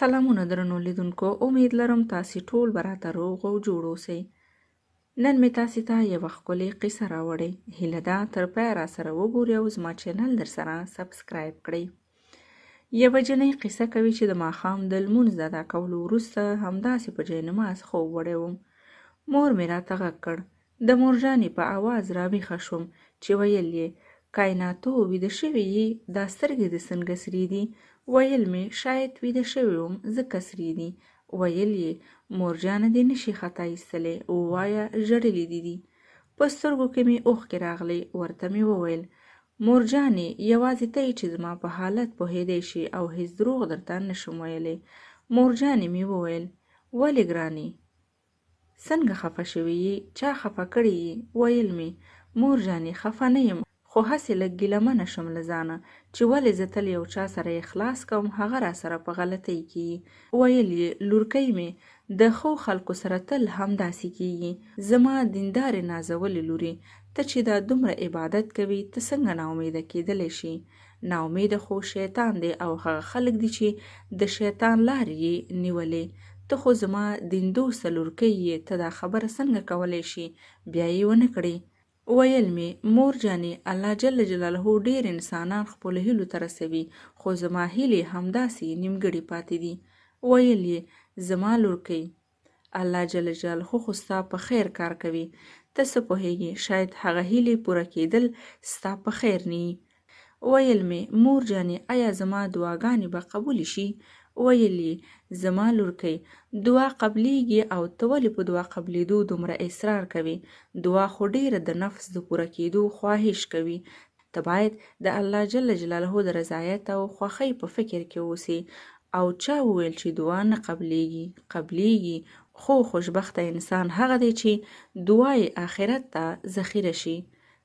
سلامونه درنو لیدونکو، امید لرم تاسې ټول به راته روغ او جوړ اوسئ. نن مې تاسې ته یوه ښکلې قصه راوړې. هیله ده تر پایه راسره وګورئ او زما چینل درسره سبسکرایب کړئ. یوه جنۍ قصه کوي چې د ماښام د لمونځ د ادا کولو وروسته همداسې په جاینماز خوب وړی وم. مور مې راته غږ کړ. د مورجانې په آواز راویښه شوم چې ویل یې کایناتو ویده شوې یې، دا سترګې د څنګه سرې دي؟ ویل مې شاید ویده شوې وم ځکه سرې دي. ویل یې مورجانه دې نشي خطا ایستلی، ووایه ژړلي دي. په سترګو کې مې اوښکې راغلې. ورته مې وویل مورجانې یوازې ته یې چې زما په حالت پوهېدی شي او هیڅ دروغ درته نشم ویلی. مورجانې مې وویل ولې ګرانې؟ څنګه خفه شوې یې؟ چا خفه کړې یې؟ ویل مې مورجانې خفه نه یم، خو هسې لږ ګیلمنه شم له ځانه چې ولې زه تل یو چا سره اخلاص کوم، هغه را سره په غلطۍ کېږي. ویل یې لورکۍ مې د ښو خلکو سره تل همداسې کېږي. زما دیندارې نازولې لورې، ته چې دا دومره عبادت کوي ته څنګه ناامیده کېدلی شي؟ ناامیده خو شیطان دی او هغه خلک دي چې د شیطان لارې یې نیولې. ته خو زما دین دوسته لورکۍ یې، ته دا خبره څنګه کولی شي؟ بیا یې ونه کړې. ویل مې مورجانې الله جل جلاله ډېر انسانان خپلو هیلو ته رسوي، خو زما هیلې همداسې نیمګړې پاتې دي. ویل یې زما لورکۍ الله جل جلاله خو ستا په خیر کار کوي. ته څه پوهېږې شاید هغه هیلې پوره کېدل ستا په خیر نه وي. ویل مې مورجانې آیا زما دعاګانې به قبولې شي؟ ویل یې زما لورکۍ دعا قبلیږي او ته ولې په دعا قبلېدو دومره اصرار کوي؟ دعا خو ډېره د نفس د پوره کېدو خواهش کوي. ته باید د الله جل جلاله د رضایت او خوښۍ په فکر کې اوسې. او چا وویل چې دعا نه قبلیږي؟ قبلیږي، خو خوشبخته انسان هغه دی چې دعا یې آخرت ته ذخیره شي،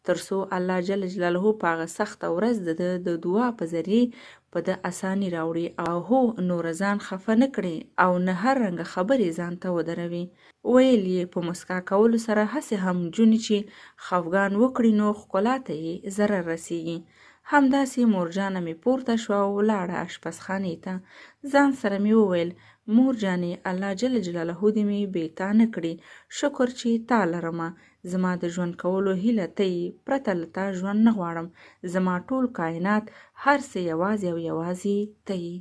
تر څو الله جل جلاله په هغه سخته ورځ د دعا په ذریعې په د اساني راوړي او هو نور ځان خفه نه کړي او نه هر رنګه خبرې ځان ته ودروي. ویل یې په مسکا کولو سره هسې هم جونې چې خفګان وکړي نو ښکلا ته یې ضرر رسیږي. همداسې مورجانه مې پورته شوه او ولاړه اشپزخانې ته. ځان سره مې وویل مورجانې الله جل جلاله دې مې بې تا نه کړي، شکر چې تا لرمه. زما د ژوند کولو هیله ته یې، پرته له تا ژوند نه غواړم. زما ټول کائنات هر څه یوازې او یوازې ته یې.